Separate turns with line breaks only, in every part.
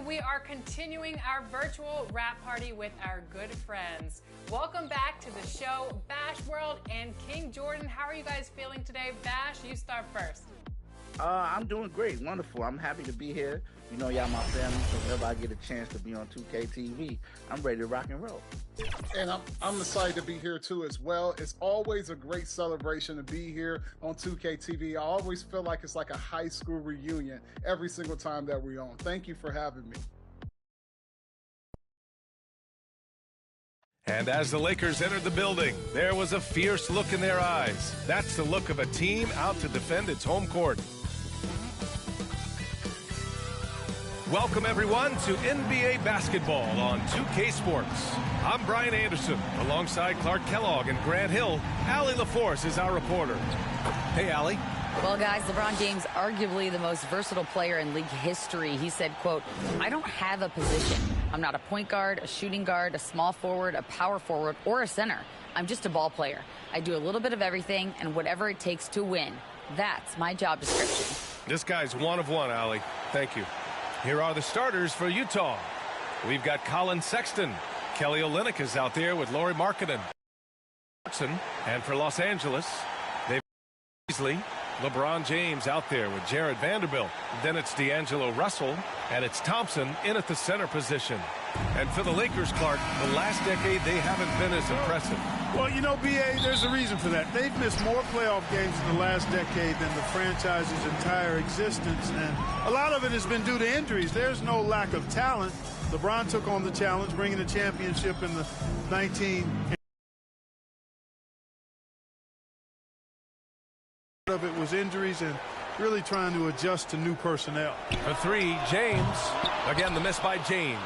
we are continuing our virtual wrap party with our good friends. Welcome back to the show, Bash World and King Jordan. How are you guys feeling today? Bash, you start first.
I'm doing great, wonderful. I'm happy to be here. You know, y'all my family, so whenever I get a chance to be on 2K TV, I'm ready to rock and roll.
And I'm excited to be here too as well. It's always a great celebration to be here on 2K TV. I always feel like it's like a high school reunion every single time that we're on. Thank you for having me.
And as the Lakers entered the building, there was a fierce look in their eyes. That's the look of a team out to defend its home court. Welcome, everyone, to NBA basketball on 2K Sports. I'm Brian Anderson, alongside Clark Kellogg and Grant Hill. Allie LaForce is our reporter. Hey, Allie.
Well, guys, LeBron James, arguably the most versatile player in league history. He said, quote, "I don't have a position. I'm not a point guard, a shooting guard, a small forward, a power forward, or a center. I'm just a ball player. I do a little bit of everything and whatever it takes to win. That's my job description."
This guy's one of one, Allie. Thank you. Here are the starters for Utah. We've got Colin Sexton. Kelly Olynyk is out there with Lauri Markkanen. And for Los Angeles, they've Beasley. LeBron James out there with Jared Vanderbilt. Then it's D'Angelo Russell, and it's Thompson in at the center position. And for the Lakers, Clark, the last decade, they haven't been as impressive.
Well, you know, B.A., there's a reason for that. They've missed more playoff games in the last decade than the franchise's entire existence, and a lot of it has been due to injuries. There's no lack of talent. LeBron took on the challenge, bringing the championship in the 19... of it was injuries and really trying to adjust to new personnel.
For three, James. Again, the miss by James.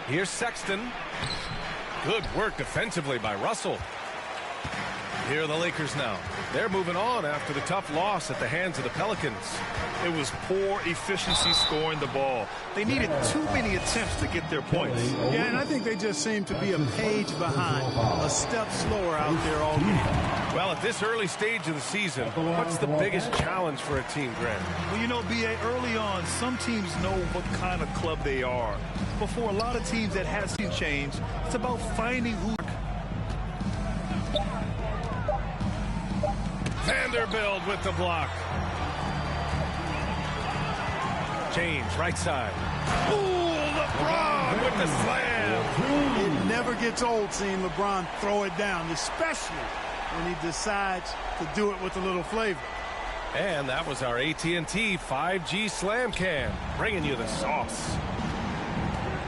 Here's Sexton. Good work defensively by Russell. Here are the Lakers now. They're moving on after the tough loss at the hands of the Pelicans.
It was poor efficiency scoring the ball. They needed too many attempts to get their points.
Yeah, and I think they just seem to be a page behind, a step slower out there all game.
Well, at this early stage of the season, what's the biggest challenge for a team, Grant?
Well, you know, B.A., early on, some teams know what kind of club they are. But for a lot of teams that hasn't changed, it's about finding who.
Vanderbilt with the block. James, right side. Ooh, LeBron with the slam.
It never gets old seeing LeBron throw it down, especially when he decides to do it with a little flavor.
And that was our AT&T 5G Slam Cam, bringing you the sauce.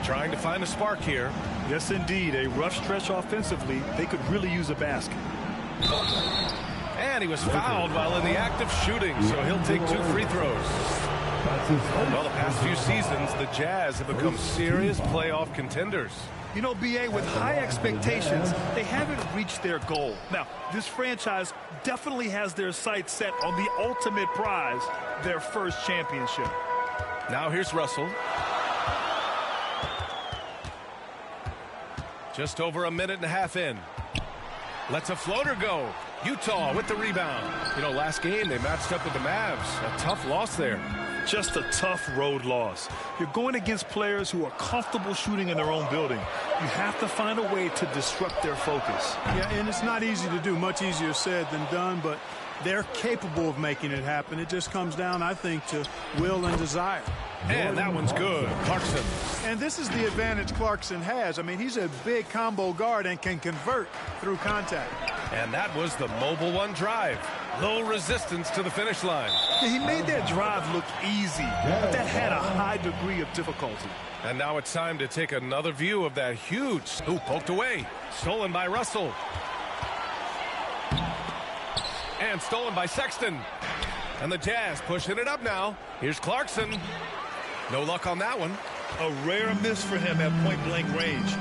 Trying to find a spark here.
Yes, indeed. A rough stretch offensively. They could really use a basket.
And he was fouled while in the act of shooting, so he'll take 2 free throws. Well, the past few seasons, the Jazz have become serious playoff contenders.
You know, B.A., with high expectations, they haven't reached their goal. Now, this franchise definitely has their sights set on the ultimate prize, their first championship.
Now here's Russell. Just over a minute and a half in. Lets a floater go. Utah with the rebound. You know, last game they matched up with the Mavs. A tough loss there.
Just a tough road loss. You're going against players who are comfortable shooting in their own building. You have to find a way to disrupt their focus.
Yeah, and it's not easy to do. Much easier said than done, but they're capable of making it happen. It just comes down, I think, to will and desire.
And that one's good. Clarkson.
And this is the advantage Clarkson has. I mean, he's a big combo guard and can convert through contact.
And that was the mobile one drive. Low resistance to the finish line.
Yeah, he made that drive look easy, but that had a high degree of difficulty.
And now it's time to take another view of that huge scoop poked away. Stolen by Russell. And stolen by Sexton. And the Jazz pushing it up now. Here's Clarkson. No luck on that one.
A rare miss for him at point-blank range.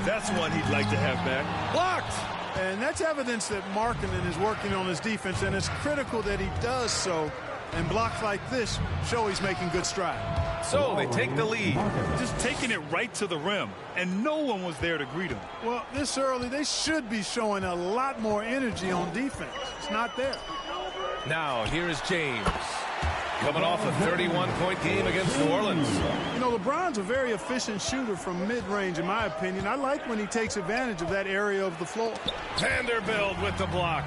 That's one he'd like to have back.
Blocked.
And that's evidence that Markkanen is working on his defense, and it's critical that he does so. And blocks like this show he's making good stride.
So they take the lead.
Just taking it right to the rim, and no one was there to greet him.
Well, this early, they should be showing a lot more energy on defense. It's not there.
Now, here is James. Coming off a 31-point game against New Orleans.
You know, LeBron's a very efficient shooter from mid-range, in my opinion. I like when he takes advantage of that area of the floor.
Vanderbilt with the block.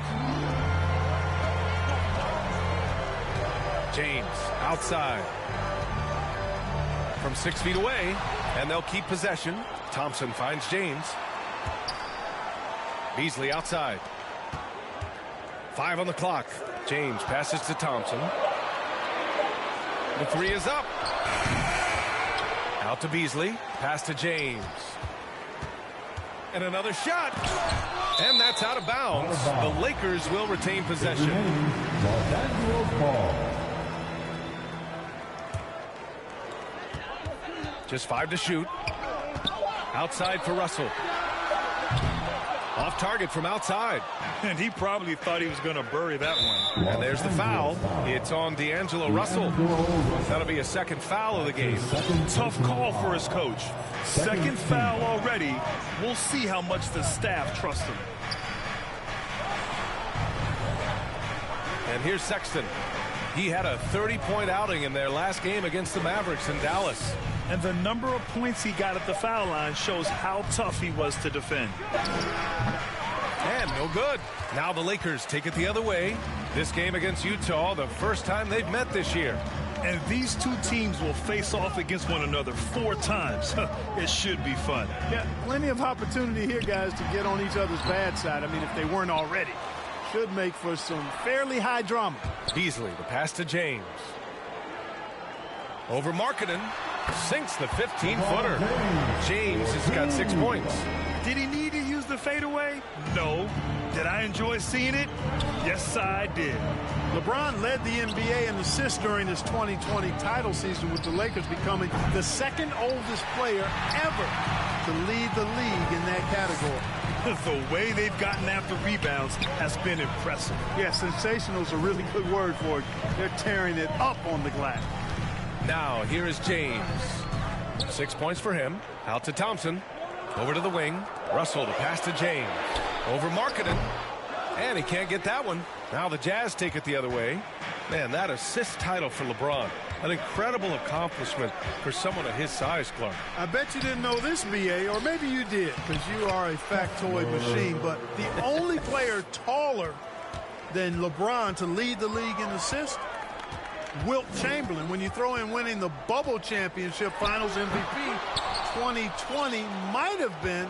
James outside. From 6 feet away, and they'll keep possession. Thompson finds James. Beasley outside. 5 on the clock. James passes to Thompson. The 3 is up. Out to Beasley. Pass to James. And another shot. And that's out of bounds. The Lakers will retain possession. Just 5 to shoot. Outside for Russell. Off target from outside.
And he probably thought he was going to bury that one.
And there's the foul. It's on D'Angelo Russell. That'll be a second foul of the game.
Tough call for his coach. Second foul already. We'll see how much the staff trusts him.
And here's Sexton. He had a 30-point outing in their last game against the Mavericks in Dallas.
And the number of points he got at the foul line shows how tough he was to defend.
And no good. Now the Lakers take it the other way. This game against Utah, the first time they've met this year.
And these two teams will face off against one another 4 times. It should be fun.
Yeah, plenty of opportunity here, guys, to get on each other's bad side. I mean, if they weren't already. Should make for some fairly high drama.
Beasley, the pass to James. Over Markkanen. Sinks the 15-footer. James has got 6 points.
Did he need to use the fadeaway? No. Did I enjoy seeing it? Yes, I did.
LeBron led the NBA in assists during his 2020 title season, with the Lakers becoming the second oldest player ever to lead the league in that category.
The way they've gotten after rebounds has been impressive.
Yeah, sensational is a really good word for it. They're tearing it up on the glass.
Now, here is James. 6 points for him. Out to Thompson. Over to the wing. Russell to pass to James. Over Markkanen. And he can't get that one. Now the Jazz take it the other way. Man, that assist title for LeBron. An incredible accomplishment for someone of his size, Clark.
I bet you didn't know this, B.A., or maybe you did, because you are a factoid machine. But the only player taller than LeBron to lead the league in assists, Wilt Chamberlain. When you throw in winning the Bubble Championship Finals MVP, 2020 might have been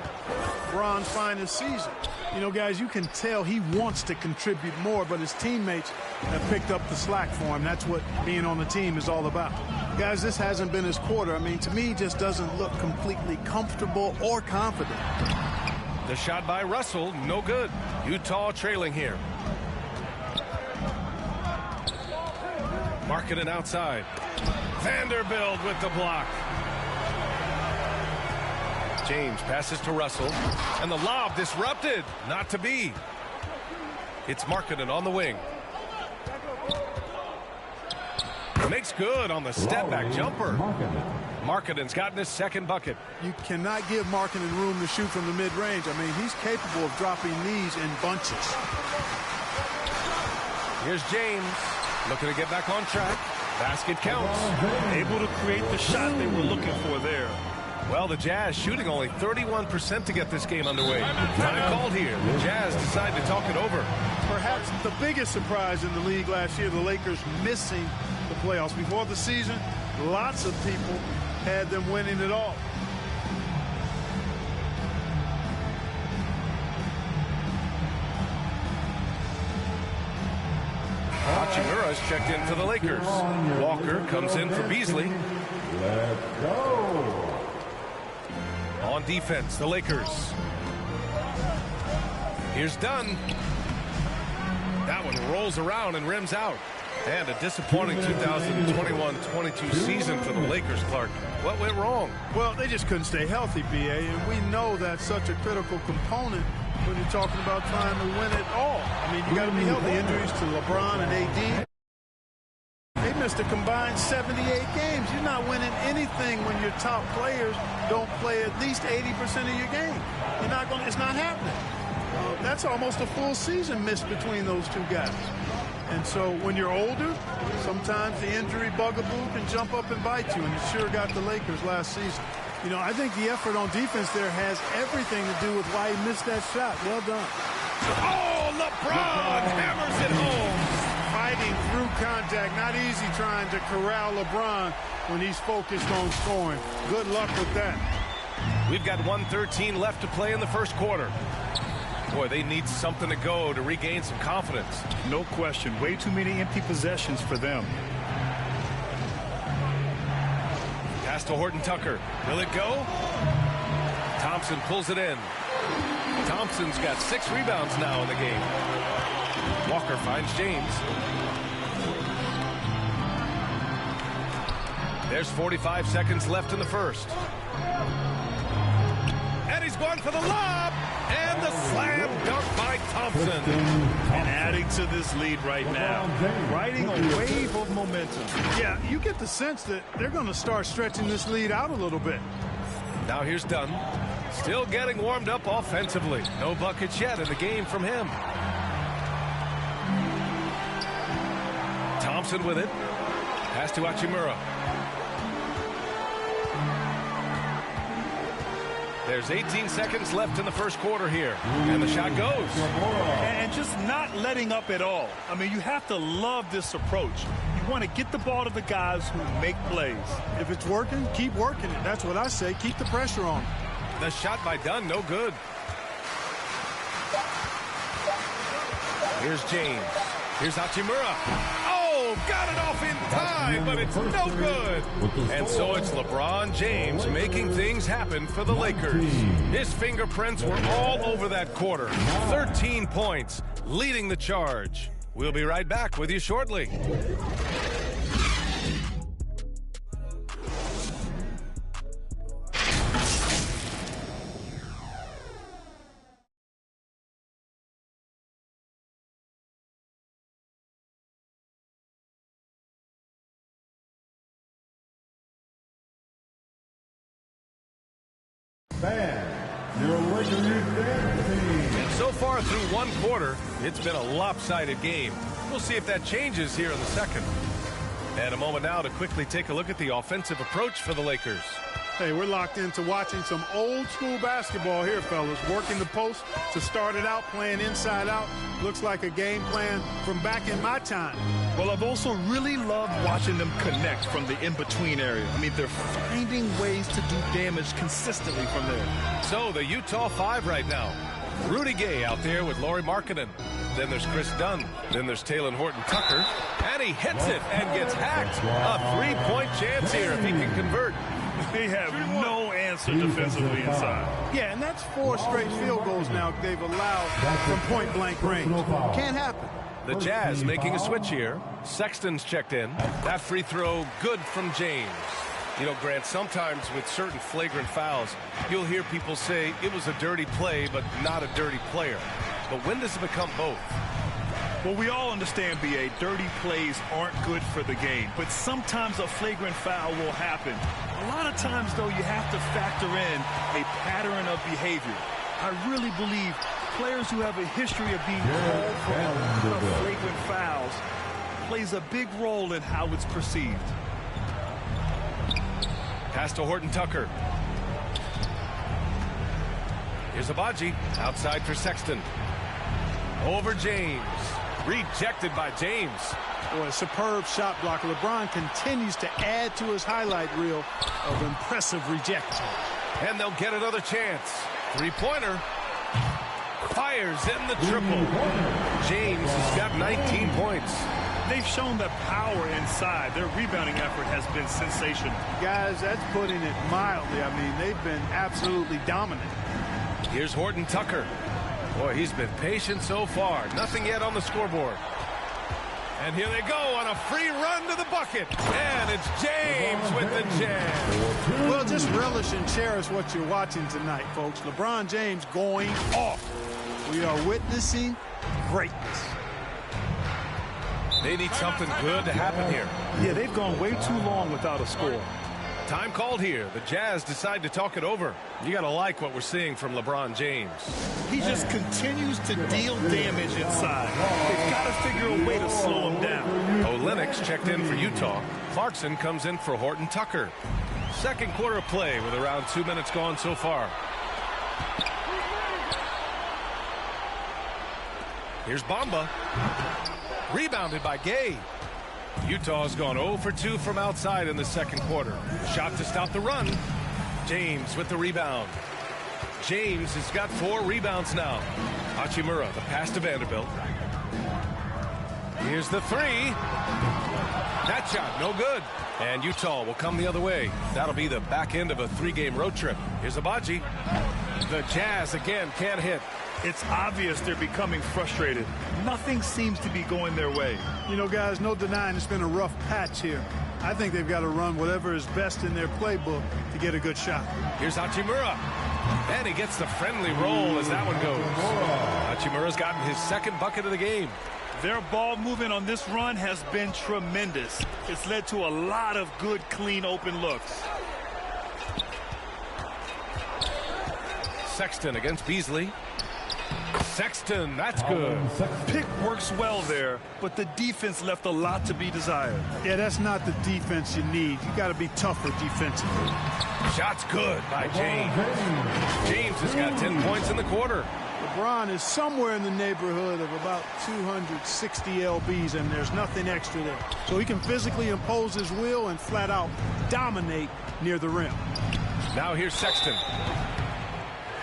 LeBron's finest season. You know, guys, you can tell he wants to contribute more, but his teammates have picked up the slack for him. That's what being on the team is all about. Guys, this hasn't been his quarter. I mean, to me, he just doesn't look completely comfortable or confident.
The shot by Russell, no good. Utah trailing here. Markkanen outside. Vanderbilt with the block. James passes to Russell. And the lob disrupted. Not to be. It's Markkanen on the wing. Makes good on the step-back jumper. Markkanen's gotten his second bucket.
You cannot give Markkanen room to shoot from the mid-range. I mean, he's capable of dropping these in bunches.
Here's James. Looking to get back on track. Basket counts.
Able to create the shot they were looking for there.
Well, the Jazz shooting only 31% to get this game underway. Time called here. The Jazz decide to talk it over.
Perhaps the biggest surprise in the league last year, the Lakers missing the playoffs. Before the season, lots of people had them winning it all.
Hachimura's checked in for the Lakers. Walker comes in for Beasley.
Let's go.
On defense, the Lakers. Here's Dunn. That one rolls around and rims out. And a disappointing 2021-22 season for the Lakers, Clark. What went wrong?
Well, they just couldn't stay healthy, B.A., and we know that's such a critical component when you're talking about trying to win it all. I mean, you got to be healthy. Injuries to LeBron and A.D. They missed a combined 78 games. You're not winning anything when your top players don't play at least 80% of your game. You're not going. It's not happening. That's almost a full season missed between those two guys. And so when you're older, sometimes the injury bugaboo can jump up and bite you, and it sure got the Lakers last season. You know, I think the effort on defense there has everything to do with why he missed that shot. Well done.
Oh, LeBron hammers it home.
Fighting through contact. Not easy trying to corral LeBron when he's focused on scoring. Good luck with that.
We've got 1:13 left to play in the first quarter. Boy, they need something to go to regain some confidence.
No question. Way too many empty possessions for them.
Pass to Horton-Tucker. Will it go? Thompson pulls it in. Thompson's got 6 rebounds now in the game. Walker finds James. There's 45 seconds left in the first. And he's going for the lob. And the slam dunk by Thompson.
And adding to this lead right now. Riding a wave of momentum.
Yeah, you get the sense that they're going to start stretching this lead out a little bit.
Now here's Dunn. Still getting warmed up offensively. No buckets yet in the game from him. Thompson with it. Pass to Hachimura. There's 18 seconds left in the first quarter here. And the shot goes.
And just not letting up at all. I mean, you have to love this approach. You want to get the ball to the guys who make plays.
If it's working, keep working it. That's what I say. Keep the pressure on.
The shot by Dunn, no good. Here's James. Here's Hachimura. Oh, got it off in time, but it's no good. And so it's LeBron James making things happen for the Lakers. His fingerprints were all over that quarter. 13 points, leading the charge. We'll be right back with you shortly. And so far through one quarter, it's been a lopsided game. We'll see if that changes here in the second. And a moment now to quickly take a look at the offensive approach for the Lakers.
Hey, we're locked into watching some old school basketball here, fellas. Working the post to start it out, playing inside out. Looks like a game plan from back in my time.
Well, I've also really loved watching them connect from the in-between area. I mean, they're finding ways to do damage consistently from there.
So the Utah 5 right now. Rudy Gay out there with Lauri Markkanen. Then there's Chris Dunn. Then there's Talen Horton-Tucker. And he hits it and gets hacked. A three-point chance here if he can convert.
They have no answer defensively inside.
Yeah, and that's 4 straight field goals now they've allowed from point-blank range. Can't happen.
The Jazz making a switch here. Sexton's checked in. That free throw good from James. You know, Grant, sometimes with certain flagrant fouls, you'll hear people say it was a dirty play, but not a dirty player. But when does it become both?
Well, we all understand, B.A., dirty plays aren't good for the game, but sometimes a flagrant foul will happen. A lot of times, though, you have to factor in a pattern of behavior. I really believe players who have a history of being called for a lot of flagrant fouls plays a big role in how it's perceived.
Pass to Horton-Tucker. Here's Abaji outside for Sexton. Over James. Rejected by James.
Boy, a superb shot block. LeBron continues to add to his highlight reel of impressive rejection.
And they'll get another chance. Three-pointer. Fires in the triple. James has got 19 points.
They've shown the power inside. Their rebounding effort has been sensational.
Guys, that's putting it mildly. I mean, they've been absolutely dominant.
Here's Horton-Tucker. Boy, he's been patient so far. Nothing yet on the scoreboard. And here they go on a free run to the bucket. And it's James with the jam.
Well, just relish and cherish what you're watching tonight, folks. LeBron James going off. We are witnessing greatness.
They need something good to happen here.
Yeah, they've gone way too long without a score.
Time called here. The Jazz decide to talk it over. You got to like what we're seeing from LeBron James.
He just continues to deal damage inside. They've got to figure a way to slow him down.
Olynyk's checked in for Utah. Clarkson comes in for Horton Tucker. Second quarter play with around 2 minutes gone so far. Here's Bamba. Rebounded by Gay. Utah's gone 0 for 2 from outside in the second quarter. Shot to stop the run. James with the rebound. James has got 4 rebounds now. Hachimura, the pass to Vanderbilt. Here's the 3. That shot, no good. And Utah will come the other way. That'll be the back end of a 3-game road trip. Here's Abaji. The Jazz again can't hit.
It's obvious they're becoming frustrated. Nothing seems to be going their way.
You know, guys, no denying it's been a rough patch here. I think they've got to run whatever is best in their playbook to get a good shot.
Here's Hachimura. And he gets the friendly roll as that one goes. Hachimura's gotten his second bucket of the game.
Their ball movement on this run has been tremendous. It's led to a lot of good, clean, open looks.
Sexton against Beasley. Sexton, that's good.
Pick works well there, but the defense left a lot to be desired.
Yeah, that's not the defense you need. You got to be tougher defensively.
Shot's good by James. James has got 10 points in the quarter.
LeBron is somewhere in the neighborhood of about 260 lbs, and there's nothing extra there. So he can physically impose his will and flat out dominate near the rim.
Now here's Sexton.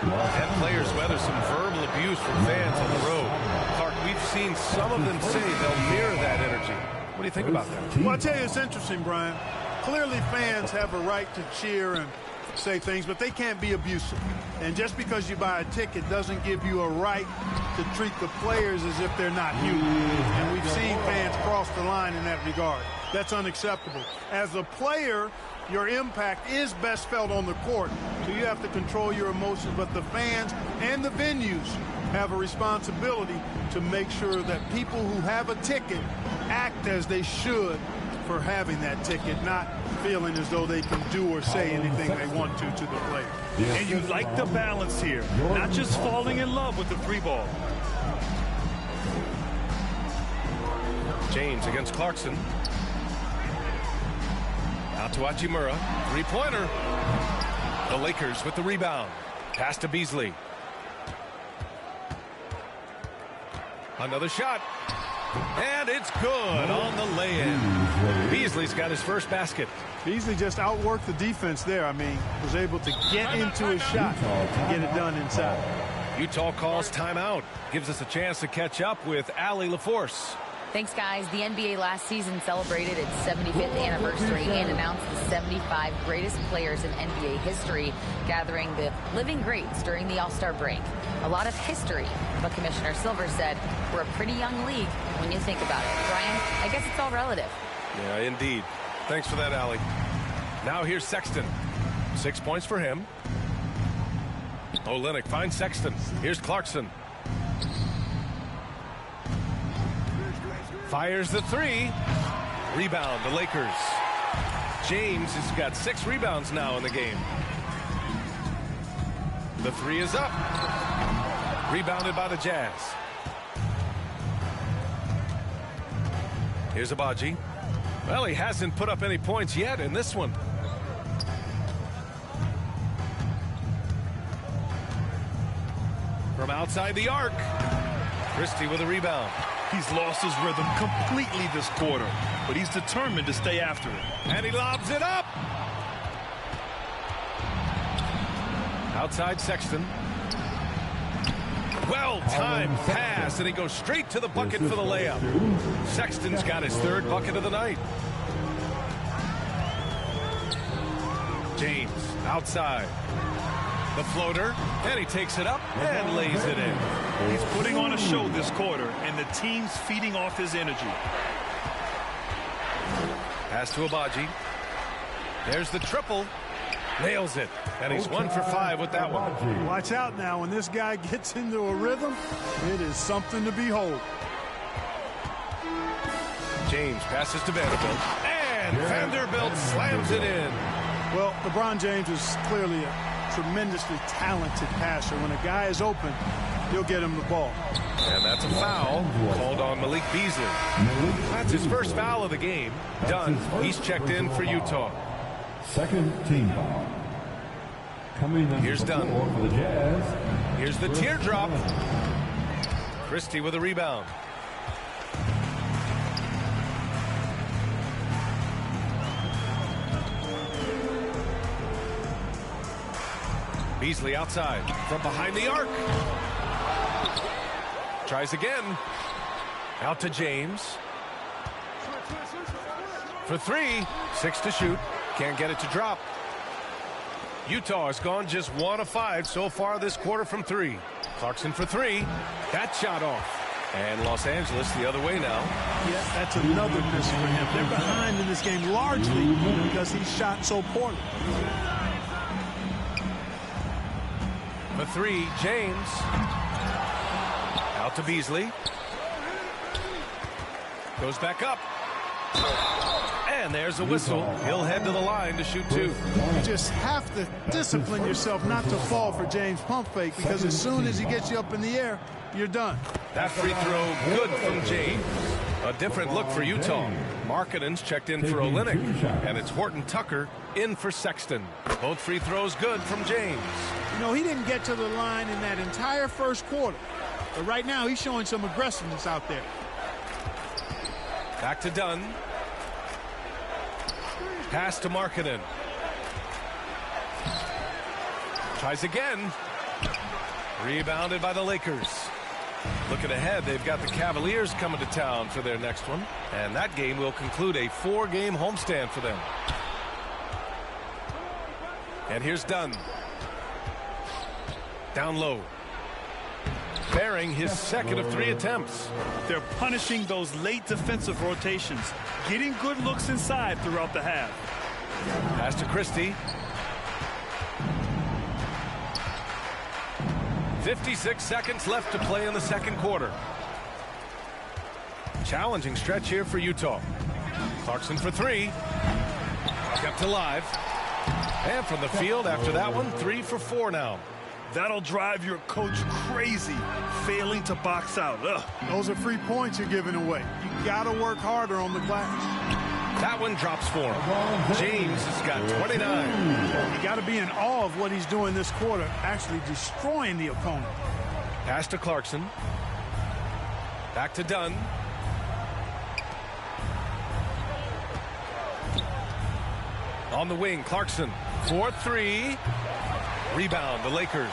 And players weather some verbal abuse from fans on the road. Clark, we've seen some of them say they'll mirror that energy. What do you think about that?
Well, I'll tell you, it's interesting, Brian. Clearly fans have a right to cheer and say things, but they can't be abusive. And just because you buy a ticket doesn't give you a right to treat the players as if they're not human. And we've seen fans cross the line in that regard. That's unacceptable. As a player, your impact is best felt on the court, so you have to control your emotions, but the fans and the venues have a responsibility to make sure that people who have a ticket act as they should for having that ticket, not feeling as though they can do or say anything they want to the player.
And you like the balance here, not just falling in love with the 3-ball.
James against Clarkson. Out to Hachimura. 3-pointer. The Lakers with the rebound. Pass to Beasley. Another shot. And it's good on the lay-in. Beasley's got his first basket.
Beasley just outworked the defense there. I mean, was able to get into his shot and get it done inside.
Utah calls timeout. Gives us a chance to catch up with Allie LaForce.
Thanks, guys. The NBA last season celebrated its 75th anniversary and announced the 75 greatest players in NBA history, gathering the living greats during the All-Star break. A lot of history, but Commissioner Silver said we're a pretty young league when you think about it. Brian, I guess it's all relative.
Yeah, indeed. Thanks for that, Allie. Now here's Sexton. 6 points for him. Olynyk finds Sexton. Here's Clarkson. Fires the 3. Rebound, the Lakers. James has got 6 rebounds now in the game. The 3 is up. Rebounded by the Jazz. Here's Abaji. Well, he hasn't put up any points yet in this one. From outside the arc. Christie with a rebound.
He's lost his rhythm completely this quarter, but he's determined to stay after it.
And he lobs it up. Outside Sexton. Well-timed pass, and he goes straight to the bucket for the layup. Sexton's got his 3rd bucket of the night. James outside. The floater, and he takes it up and lays it in.
He's putting on a show this quarter, and the team's feeding off his energy.
Pass to Abaji. There's the triple. Nails it, and he's 1 for 5 with that one.
Watch out now. When this guy gets into a rhythm, it is something to behold.
James passes to Vanderbilt, and Vanderbilt slams it in.
Well, LeBron James is clearly a tremendously talented passer. When a guy is open, he'll get him the ball.
And that's a foul called on Malik Beasley. That's his first foul of the game. Done. He's checked in for Utah.
Second team foul.
Here's Dunn.
For the Jazz.
Here's the teardrop. Christie with a rebound. Beasley outside from behind the arc. Tries again. Out to James. For three. 6 to shoot. Can't get it to drop. Utah has gone just 1 of 5 so far this quarter from 3. Clarkson for 3. That shot off. And Los Angeles the other way now.
Yeah, that's another miss for him. They're behind in this game largely because he shot so poorly.
For 3, James. Out to Beasley. Goes back up. And there's a whistle. He'll head to the line to shoot 2.
You just have to discipline yourself not to fall for James' pump fake, because as soon as he gets you up in the air, you're done.
That free throw good from James. A different look for Utah. Markkanen's checked in for Olynyk, and it's Horton Tucker in for Sexton. Both free throws good from James.
You know, he didn't get to the line in that entire first quarter, but right now he's showing some aggressiveness out there.
Back to Dunn. Pass to Markkanen. Tries again. Rebounded by the Lakers. Looking ahead, they've got the Cavaliers coming to town for their next one. And that game will conclude a 4-game homestand for them. And here's Dunn. Down low. Bearing his second of 3 attempts.
They're punishing those late defensive rotations, getting good looks inside throughout the half.
Pass to Christie. 56 seconds left to play in the second quarter. Challenging stretch here for Utah. Clarkson for 3. Kept alive. And from the field after that one, 3 for 4 now.
That'll drive your coach crazy, failing to box out. Ugh.
Those are free points you're giving away. You got to work harder on the glass.
That one drops for him. James has got 29.
You got to be in awe of what he's doing this quarter, actually destroying the opponent.
Pass to Clarkson. Back to Dunn. On the wing, Clarkson. 4-3. Rebound, the Lakers.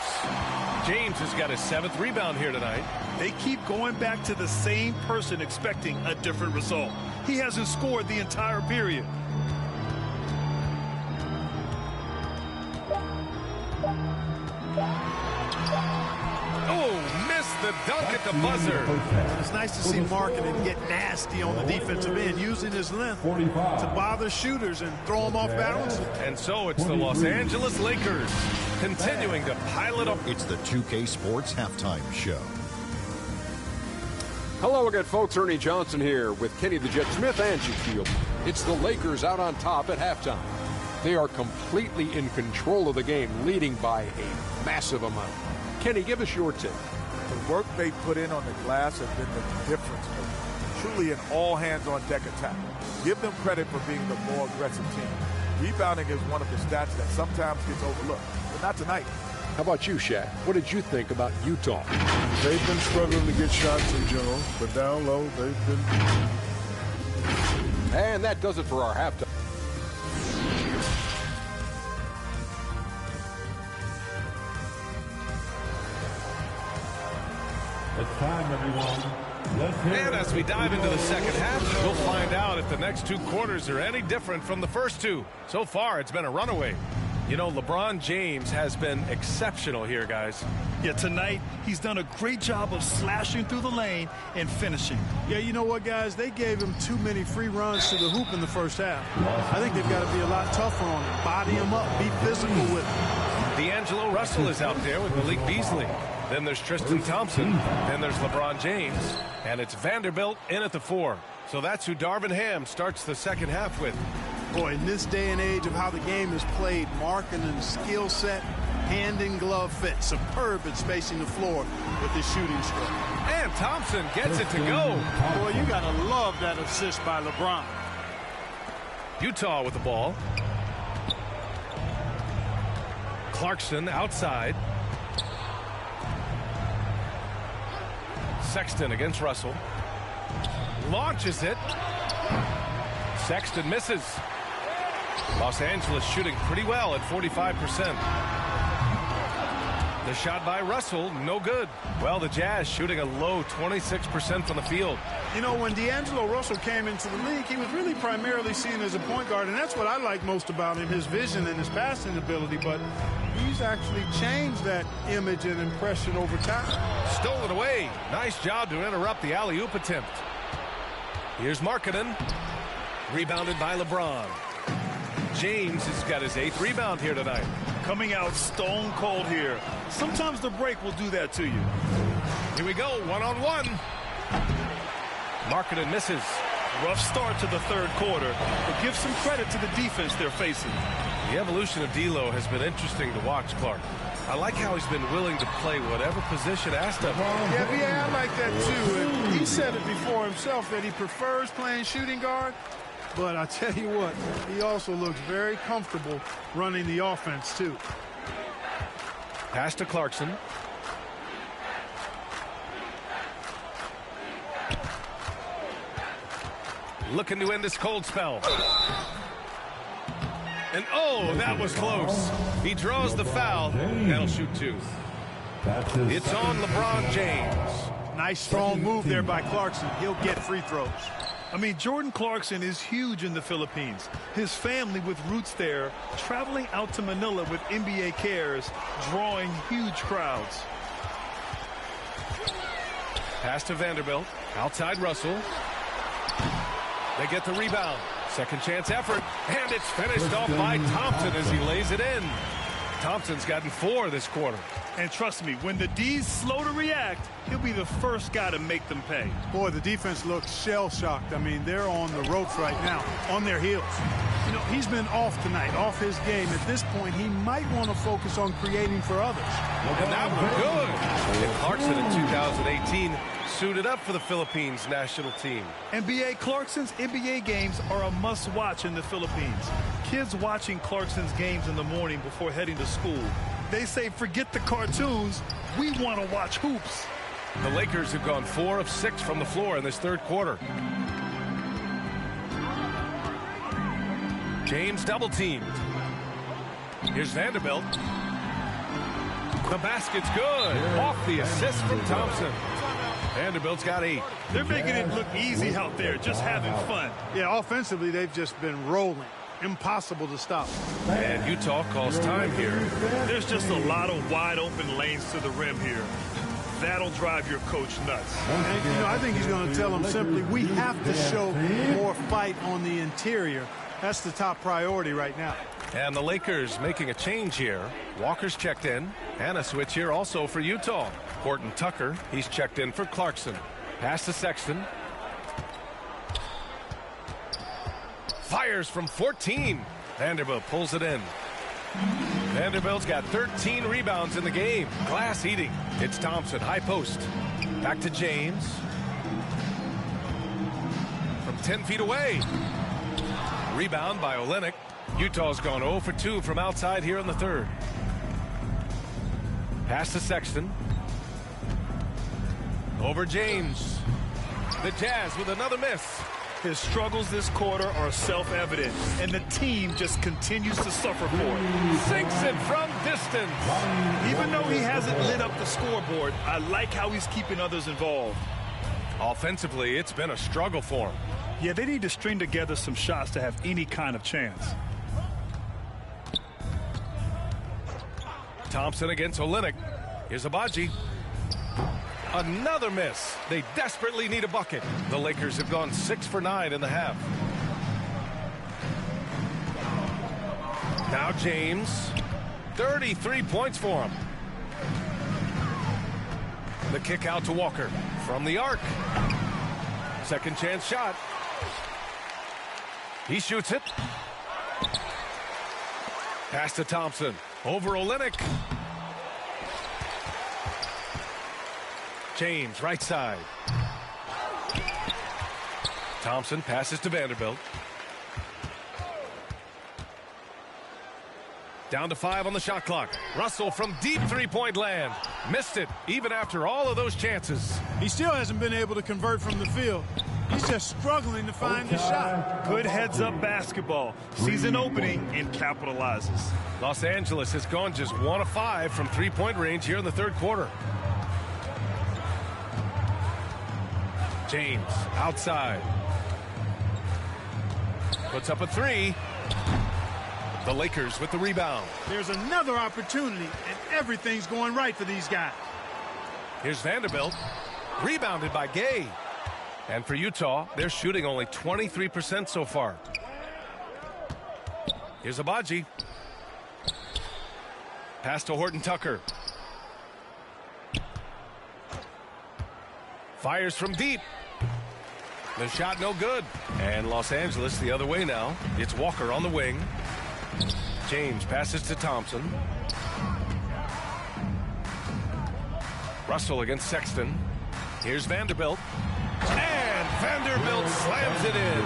James has got his 7th rebound here tonight.
They keep going back to the same person expecting a different result. He hasn't scored the entire period.
Oh, missed the dunk at the buzzer.
It's nice to see Markkanen get nasty on the defensive end, using his length to bother shooters and throw them off balance.
And so it's the Los Angeles Lakers continuing to pile it up.
It's the 2K Sports Halftime Show.
Hello again, folks. Ernie Johnson here with Kenny the Jet Smith and Shaquille. It's the Lakers out on top at halftime. They are completely in control of the game, leading by a massive amount. Kenny, give us your take.
The work they put in on the glass has been the difference. Truly an all-hands-on-deck attack. Give them credit for being the more aggressive team. Rebounding is one of the stats that sometimes gets overlooked, but not tonight.
How about you, Shaq? What did you think about Utah?
They've been struggling to get shots in general, but down low, they've been.
And that does it for our halftime.
It's time, everyone.
And as we dive into the second half, we'll find out if the next 2 quarters are any different from the first 2. So far, it's been a runaway. You know, LeBron James has been exceptional here, guys.
Yeah, tonight, he's done a great job of slashing through the lane and finishing.
Yeah, you know what, guys? They gave him too many free runs to the hoop in the first half. I think they've got to be a lot tougher on him. Body him up. Be physical with him.
D'Angelo Russell is out there with Malik Beasley. Then there's Tristan Thompson. Then there's LeBron James. And it's Vanderbilt in at the 4. So that's who Darvin Ham starts the second half with.
Boy, in this day and age of how the game is played, Markkanen's skill set, hand in glove fit, superb at spacing the floor with his shooting stroke.
And Thompson gets it to go.
Boy, you got to love that assist by LeBron.
Utah with the ball. Clarkson outside. Sexton against Russell. Launches it. Sexton misses. Los Angeles shooting pretty well at 45%. The shot by Russell, no good. Well, the Jazz shooting a low 26% from the field.
You know, when D'Angelo Russell came into the league, he was really primarily seen as a point guard, and that's what I like most about him, his vision and his passing ability. But he's actually changed that image and impression over time.
Stolen away. Nice job to interrupt the alley-oop attempt. Here's Markkanen. Rebounded by LeBron. James has got his 8th rebound here tonight.
Coming out stone cold here. Sometimes the break will do that to you.
Here we go, one-on-one. Markkanen misses.
Rough start to the third quarter, but give some credit to the defense they're facing.
The evolution of D'Lo has been interesting to watch, Clark. I like how he's been willing to play whatever position asked of him.
Yeah, I like that too. And he said it before himself that he prefers playing shooting guard. But I tell you what, he also looks very comfortable running the offense too.
Pass to Clarkson. Looking to end this cold spell. And oh, that was close. He draws the foul, and he'll shoot 2. It's on LeBron James.
Nice strong move there by Clarkson. He'll get free throws.
I mean, Jordan Clarkson is huge in the Philippines. His family with roots there, traveling out to Manila with NBA cares, drawing huge crowds.
Pass to Vanderbilt. Outside Russell. They get the rebound. Second chance effort. And it's finished off by Thompson as he lays it in. Thompson's gotten 4 this quarter.
And trust me, when the D's slow to react, he'll be the first guy to make them pay.
Boy, the defense looks shell-shocked. I mean, they're on the ropes right now, on their heels. You know, he's been off tonight, off his game. At this point, he might want to focus on creating for others.
And that one good. And Clarkson in 2018 suited up for the Philippines national team.
NBA Clarkson's NBA games are a must-watch in the Philippines. Kids watching Clarkson's games in the morning before heading to school. They say, forget the cartoons, we want to watch hoops.
The Lakers have gone 4 of 6 from the floor in this third quarter. James double teamed. Here's Vanderbilt. The basket's good. Off the assist from Thompson. Vanderbilt's got 8.
They're making it look easy out there, just having fun.
Yeah, offensively, they've just been rolling. Impossible to stop.
And Utah calls time here.
There's just a lot of wide open lanes to the rim here. That'll drive your coach nuts.
And, you know, I think he's going to tell them simply, we have to show more fight on the interior. That's the top priority right now.
And the Lakers making a change here. Walker's checked in. And a switch here also for Utah. Horton Tucker, he's checked in for Clarkson. Pass to Sexton. Fires from 14. Vanderbilt pulls it in. Vanderbilt's got 13 rebounds in the game. Glass eating. It's Thompson, high post. Back to James. From 10 feet away. Rebound by Olynyk. Utah's gone 0 for 2 from outside here in the third. Pass to Sexton. Over James. The Jazz with another miss.
His struggles this quarter are self-evident, and the team just continues to suffer for it.
Sinks it from distance.
Even though he hasn't lit up the scoreboard, I like how he's keeping others involved.
Offensively, it's been a struggle for him.
Yeah, they need to string together some shots to have any kind of chance.
Thompson against Olynyk. Here's Abaji. Another miss. They desperately need a bucket. The Lakers have gone 6 for 9 in the half. Now James. 33 points for him. The kick out to Walker from the arc. Second chance shot. He shoots it. Pass to Thompson. Over Olynyk. James, right side. Thompson passes to Vanderbilt. Down to 5 on the shot clock. Russell from deep three-point land. Missed it, even after all of those chances.
He still hasn't been able to convert from the field. He's just struggling to find the shot.
Good heads-up basketball. Sees an opening and capitalizes.
Los Angeles has gone just 1 of 5 from three-point range here in the third quarter. James, outside. Puts up a 3. The Lakers with the rebound.
There's another opportunity, and everything's going right for these guys.
Here's Vanderbilt. Rebounded by Gay. And for Utah, they're shooting only 23% so far. Here's Abaji. Pass to Horton Tucker. Fires from deep. The shot no good. And Los Angeles the other way now. It's Walker on the wing. James passes to Thompson. Russell against Sexton. Here's Vanderbilt. And Vanderbilt slams it in.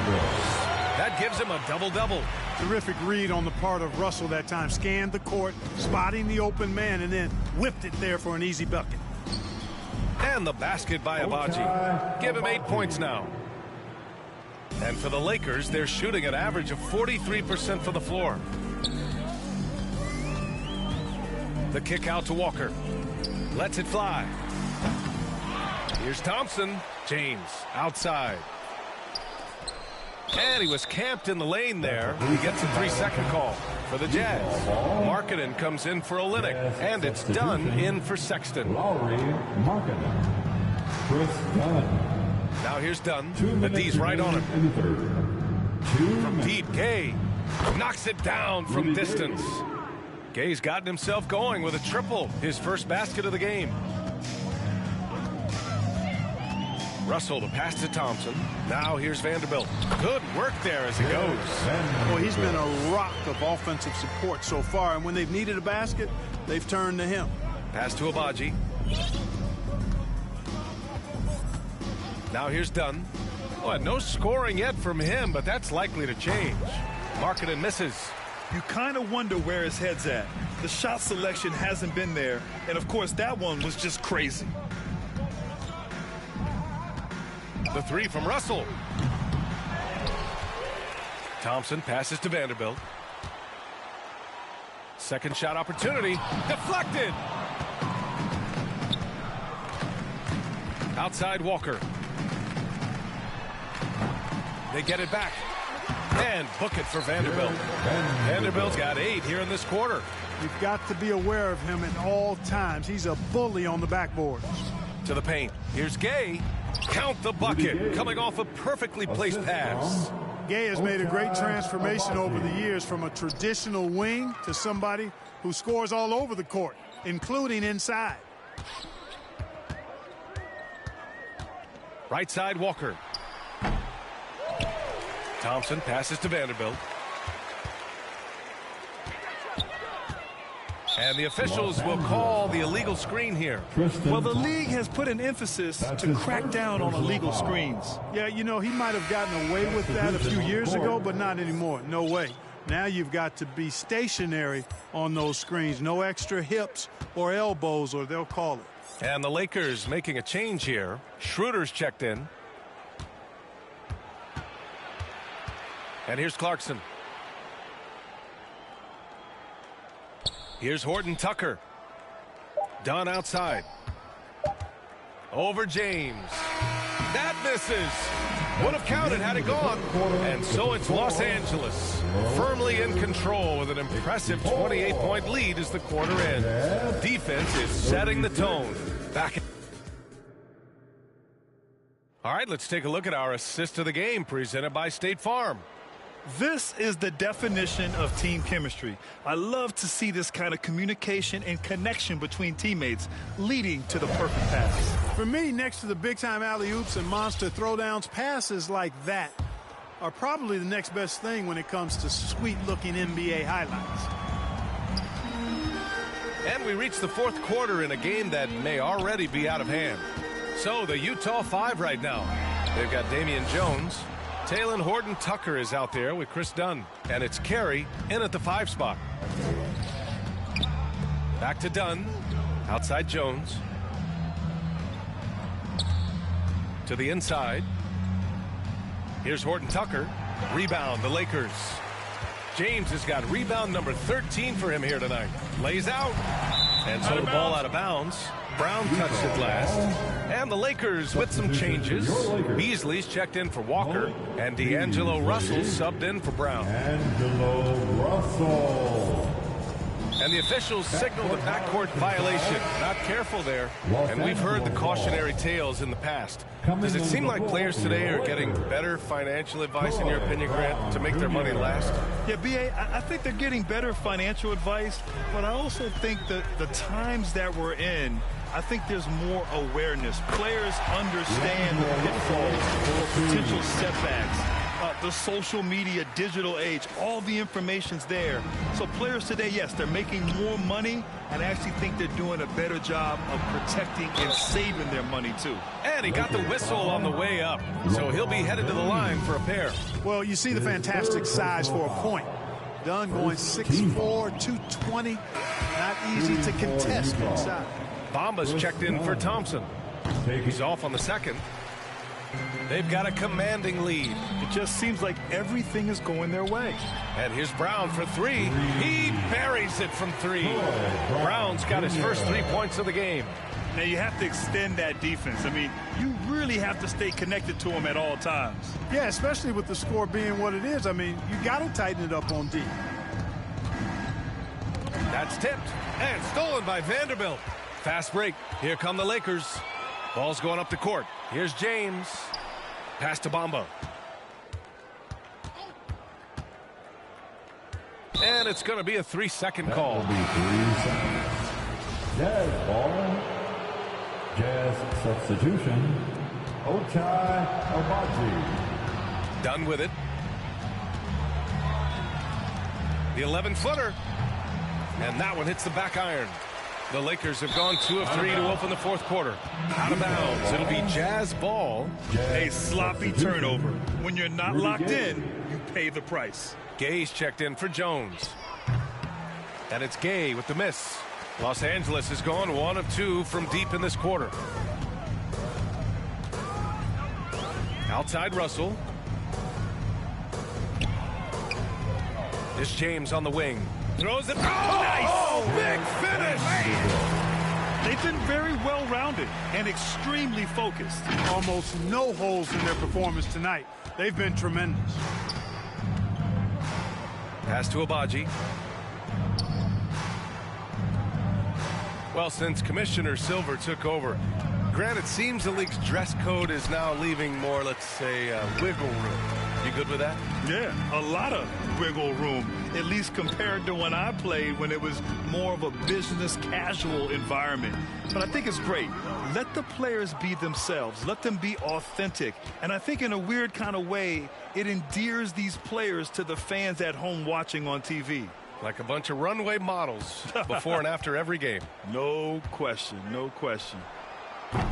That gives him a double-double.
Terrific read on the part of Russell that time. Scanned the court, spotting the open man, and then whipped it there for an easy bucket.
And the basket by Abaji. Give him 8 points now. And for the Lakers, they're shooting an average of 43% from the floor. The kick out to Walker. Lets it fly. Here's Thompson. James outside. And he was camped in the lane there. He gets a 3-second call for the Jazz. Markkanen comes in for Olynyk. And it's Dunn in for Sexton.
Lowry, Markkanen, Chris Dunn.
Now here's Dunn. The D's right on him. From deep, Gay knocks it down from distance. Gay's gotten himself going with a triple. His first basket of the game. Russell, the pass to Thompson. Now here's Vanderbilt. Good work there as it goes.
Well, he's been a rock of offensive support so far, and when they've needed a basket, they've turned to him.
Pass to Abaji. Now here's Dunn. Oh, no scoring yet from him, but that's likely to change. Markkanen misses.
You kind of wonder where his head's at. The shot selection hasn't been there, and of course that one was just crazy.
The 3 from Russell. Thompson passes to Vanderbilt. Second shot opportunity. Deflected. Outside Walker. They get it back. And book it for Vanderbilt. Vanderbilt's got 8 here in this quarter.
You've got to be aware of him at all times. He's a bully on the backboard.
To the paint. Here's Gay. Count the bucket. Coming off a perfectly placed pass.
Gay has made a great transformation over the years from a traditional wing to somebody who scores all over the court, including inside.
Right side Walker. Thompson passes to Vanderbilt. And the officials will call the illegal screen here.
Well, the league has put an emphasis to crack down on illegal screens.
Yeah, you know, he might have gotten away with that a few years ago, but not anymore. No way. Now you've got to be stationary on those screens. No extra hips or elbows, or they'll call it.
And the Lakers making a change here. Schroeder's checked in. And here's Clarkson. Here's Horton Tucker. Dunn outside. Over James. That misses. Would have counted had it gone. And so it's Los Angeles. Firmly in control with an impressive 28-point lead as the quarter ends. Defense is setting the tone. Back. All right, let's take a look at our assist of the game presented by State Farm.
This is the definition of team chemistry. I love to see this kind of communication and connection between teammates leading to the perfect pass.
For me, next to the big-time alley-oops and monster throwdowns, passes like that are probably the next best thing when it comes to sweet-looking NBA highlights.
And we reach the fourth quarter in a game that may already be out of hand. So the Utah 5 right now. They've got Damian Jones. Talen Horton-Tucker is out there with Chris Dunn. And it's Carey in at the 5 spot. Back to Dunn. Outside Jones. To the inside. Here's Horton-Tucker. Rebound, the Lakers. James has got rebound number 13 for him here tonight. Lays out. And so the ball out of bounds. Brown touched it last. And the Lakers with some changes. Beasley's checked in for Walker. And D'Angelo Russell subbed in for Brown.
D'Angelo Russell.
And the officials signaled a backcourt violation. Not careful there. And we've heard the cautionary tales in the past. Does it seem like players today are getting better financial advice, in your opinion, Grant, to make their money last?
Yeah, B.A., I think they're getting better financial advice, but I also think that the times that we're in, I think there's more awareness. Players understand the pitfalls, the potential setbacks. The social media, digital age, all the information's there. So players today, yes, they're making more money, and I actually think they're doing a better job of protecting and saving their money, too.
And he got the whistle on the way up, so he'll be headed to the line for a pair.
Well, you see the fantastic size for a point. Dunn going 6'4", 220. Not easy to contest inside.
Bamba's checked in for Thompson. He's off on the second. They've got a commanding lead.
It just seems like everything is going their way.
And here's Brown for 3. He buries it from 3. Brown's got his first 3 points of the game.
Now, you have to extend that defense. I mean, you really have to stay connected to him at all times.
Yeah, especially with the score being what it is. I mean, you got to tighten it up on D.
That's tipped and stolen by Vanderbilt. Fast break. Here come the Lakers. Ball's going up the court. Here's James. Pass to Bamba. And it's going to be a 3-second call.
That will be 3 seconds. Jazz ball. Jazz substitution. Ochai Agbaji.
Done with it. The 11-footer. And that one hits the back iron. The Lakers have gone 2 of 3 to open the fourth quarter. Out of bounds. It'll be Jazz ball.
A sloppy turnover. When you're not locked in, you pay the price.
Gay's checked in for Jones. And it's Gay with the miss. Los Angeles has gone 1 of 2 from deep in this quarter. Outside Russell. It's James on the wing. Throws it. Oh, nice! Oh, big finish!
They've been very well-rounded and extremely focused.
Almost no holes in their performance tonight. They've been tremendous.
Pass to Agbaji. Well, since Commissioner Silver took over, Grant, it seems the league's dress code is now leaving more, let's say, wiggle room. You good with that?
Yeah, a lot of wiggle room, at least compared to when I played, when it was more of a business casual environment. But I think it's great. Let the players be themselves. Let them be authentic. And I think in a weird kind of way, it endears these players to the fans at home watching on TV.
Like a bunch of runway models before and after every game.
No question, no question.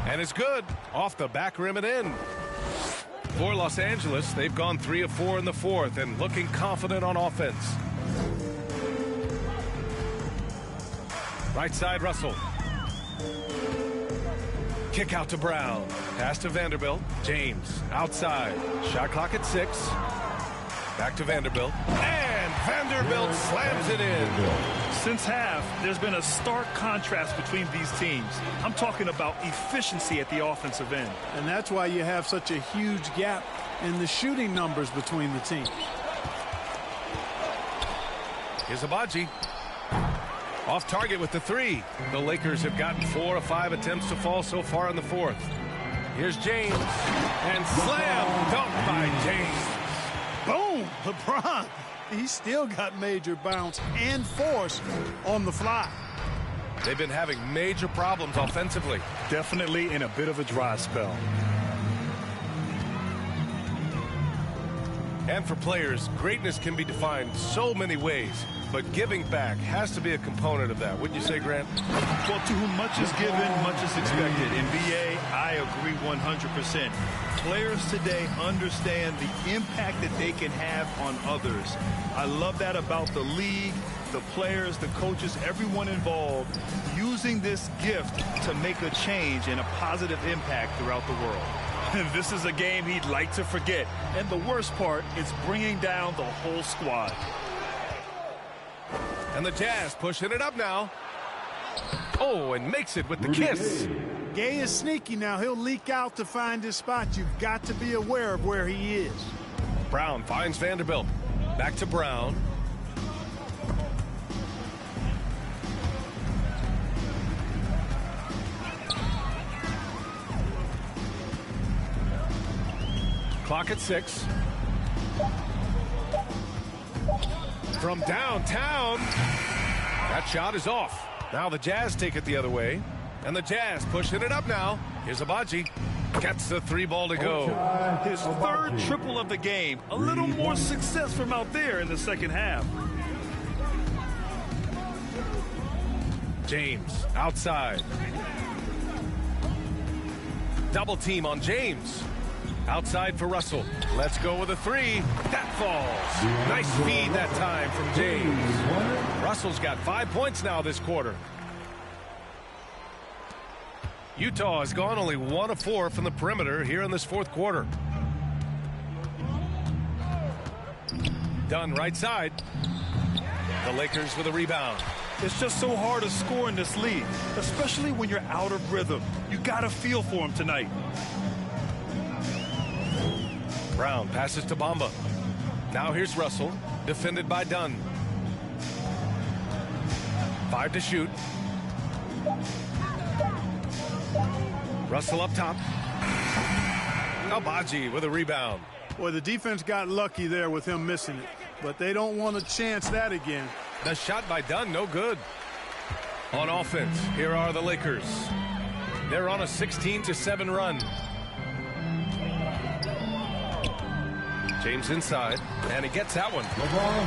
And it's good. Off the back rim and in. For Los Angeles, they've gone 3 of 4 in the fourth and looking confident on offense. Right side, Russell. Kick out to Brown. Pass to Vanderbilt. James outside. Shot clock at 6. Back to Vanderbilt. And Vanderbilt slams it in.
Since half, there's been a stark contrast between these teams. I'm talking about efficiency at the offensive end.
And that's why you have such a huge gap in the shooting numbers between the teams.
Here's Agbaji. Off target with the 3. The Lakers have gotten 4 of 5 attempts to fall so far in the fourth. Here's James. And slam dunk by James.
Boom! LeBron. He's still got major bounce and force on the fly.
They've been having major problems offensively.
Definitely in a bit of a dry spell.
And for players, greatness can be defined so many ways, but giving back has to be a component of that. Wouldn't you say, Grant?
Well, to whom much is given, much is expected. In BA, I agree 100%. Players today understand the impact that they can have on others. I love that about the league, the players, the coaches, everyone involved, using this gift to make a change and a positive impact throughout the world. This is a game he'd like to forget. And the worst part is bringing down the whole squad.
And the Jazz pushing it up now. Oh, and makes it with the kiss.
Gay is sneaky now. He'll leak out to find his spot. You've got to be aware of where he is.
Brown finds Vanderbilt. Back to Brown. Clock at 6. From downtown. That shot is off. Now the Jazz take it the other way. And the Jazz pushing it up now. Here's Abaji. Gets the 3 ball to go.
His third triple of the game. A little more success from out there in the second half.
James outside. Double team on James. Outside for Russell. Let's go with a 3. That falls. Nice feed that time from James. Russell's got 5 points now this quarter. Utah has gone only 1 of 4 from the perimeter here in this fourth quarter. Dunn right side. The Lakers with a rebound.
It's just so hard to score in this league, especially when you're out of rhythm. You got to feel for him tonight.
Brown passes to Bamba. Now here's Russell, defended by Dunn. 5 to shoot. Russell up top. Abaji with a rebound.
Boy, the defense got lucky there with him missing it, but they don't want to chance that again.
The shot by Dunn, no good. On offense, here are the Lakers. They're on a 16-7 run. James inside, and he gets that one.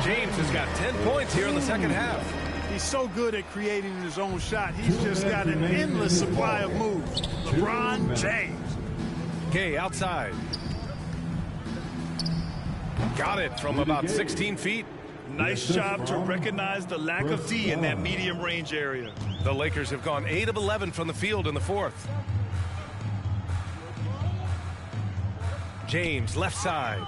James has got 10 points here in the second half.
He's so good at creating his own shot. He's just got an endless supply of moves. LeBron James.
Gay outside. Got it from about 16 feet.
Nice job to recognize the lack of D in that medium range area.
The Lakers have gone 8 of 11 from the field in the fourth. James left side.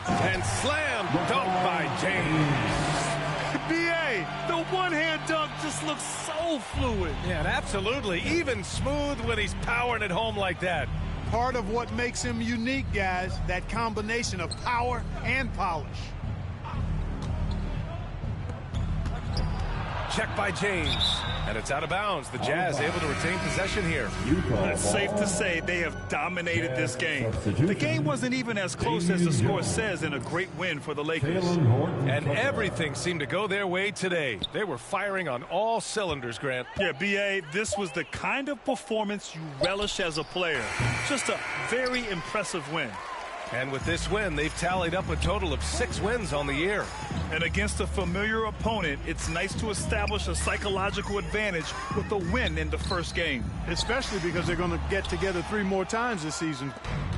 And slam dunk by James.
B.A., the one-hand dunk just looks so fluid.
Yeah, absolutely. Even smooth when he's powering it home like that.
Part of what makes him unique, guys, that combination of power and polish.
Check by James. And it's out of bounds. The Jazz able to retain possession here.
It's safe to say they have dominated this game. The game wasn't even as close as the score says in a great win for the Lakers.
And everything seemed to go their way today. They were firing on all cylinders, Grant.
Yeah, B.A., this was the kind of performance you relish as a player. Just a very impressive win.
And with this win, they've tallied up a total of 6 wins on the year.
And against a familiar opponent, it's nice to establish a psychological advantage with a win in the first game.
Especially because they're going to get together 3 more times this season.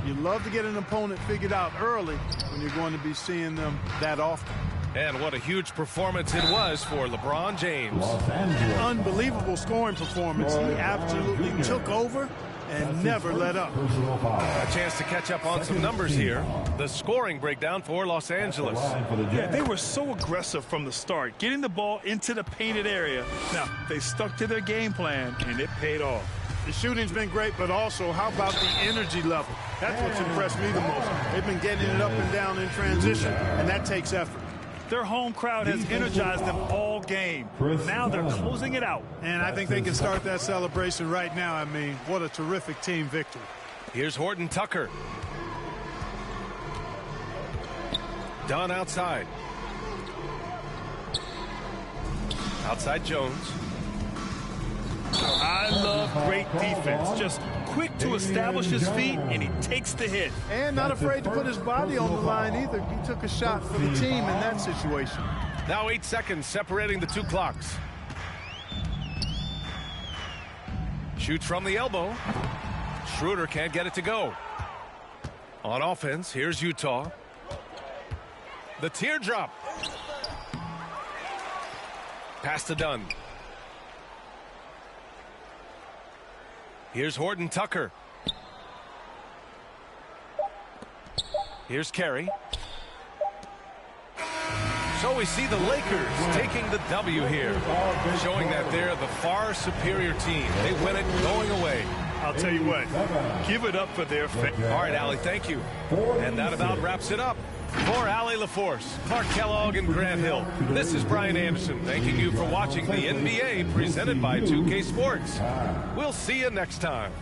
You love to get an opponent figured out early when you're going to be seeing them that often.
And what a huge performance it was for LeBron James.
Unbelievable scoring performance. He absolutely took over and never let up.
A chance to catch up on some numbers here. The scoring breakdown for Los Angeles.
Yeah, they were so aggressive from the start, getting the ball into the painted area. Now, they stuck to their game plan, and it paid off.
The shooting's been great, but also, how about the energy level? That's what's impressed me the most. They've been getting it up and down in transition, and that takes effort.
Their home crowd has energized them all game. Now they're closing it out.
And I think they can start that celebration right now. I mean, what a terrific team victory.
Here's Horton Tucker. Dunn outside. Outside Jones.
I love great defense. Just quick to establish his feet, and he takes the hit.
And not afraid to put his body on the line either. He took a shot for the team in that situation.
Now 8 seconds separating the two clocks. Shoots from the elbow. Schroeder can't get it to go. On offense, here's Utah. The teardrop. Pass to Dunn. Here's Horton Tucker. Here's Carey. So we see the Lakers taking the W here, showing that they're the far superior team. They win it going away.
I'll tell you what, give it up for their fans.
All right, Allie, thank you. And that about wraps it up. For Allie LaForce, Clark Kellogg, and Grant Hill, this is Brian Anderson thanking you for watching the NBA presented by 2K Sports. We'll see you next time.